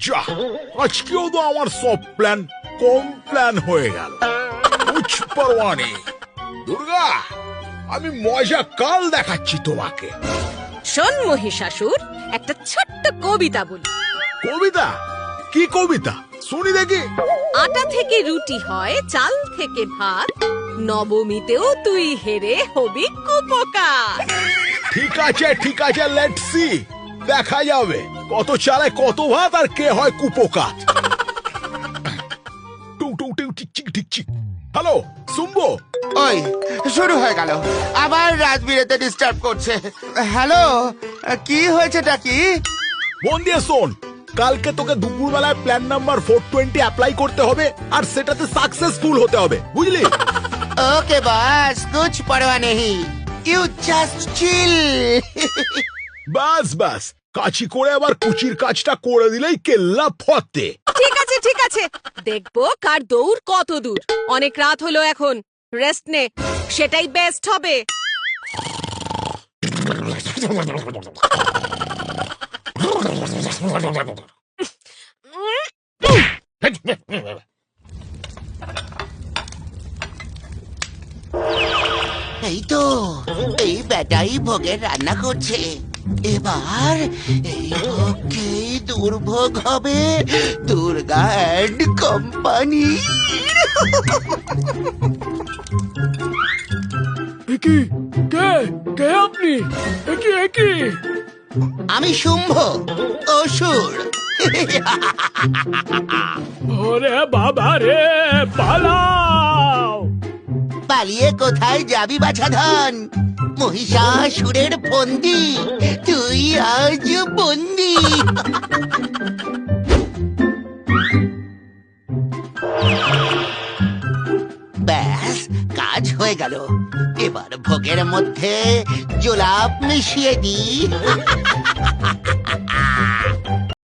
যা, আজকেও তো আমার সব প্ল্যান কমপ্ল্যান হয়ে গেল। কুছ পরোয়া নেই। দুর্গা, আমি মজা কাল দেখাচ্ছি তোমাকে। শোন মহিষাসুর, একটা ছোট্ট কবিতা বলি। কবিতা? কি কবিতা শুনি দেখি। আটা থেকে রুটি হয়, চাল থেকে ভাত, নবমীতেও তুই হেরে হবি কুপোকার। ঠিক আছে, লেটস সি। দেখা যাবে কত চালে কত ভাত আর কে হয় কুপোকাত। টুং টুং টিং টিক চিক টিক চিক। হ্যালো শুনবো? ওই শুরু হয়ে গেল, আবার রাজবীরেতে ডিস্টার্ব করছে। হ্যালো, কি হয়েছেটা কি? মন দিয়ে শোন, কালকে তোকে দুপুরবেলায় প্ল্যান নাম্বার 420 অ্যাপ্লাই করতে হবে আর সেটাতে সাকসেসফুল হতে হবে, বুঝলি? ওকে বস, কুছ পরোয়া নেই, ইউ জাস্ট চিল। বাস কাছি করে আবার কুচির কাজটা করে দিলেই কেল্লা ফতে। ঠিক আছে, দেখবো কার দৌড় কত দূর। অনেক রাত হলো, এখন রেস্ট নে, সেটাই বেস্ট হবে। এই তো, এই বেটাই ভোগের রান্না করছে। এবার এই ভোগকেই দুর্ভোগ হবে দুর্গা অ্যান্ড কোম্পানি। কে আপনি? একি আমি শুম্ভ, অসুর। ওরে বাবা রে, পালাও! পালিয়ে কোথায় যাবি বাছাধন? মহিষাসুরের বন্দি, তুই আজ বন্দি। ব্যাস, কাজ হয়ে গেল। এবার ভোগের মধ্যে জোলাপ মিশিয়ে দি।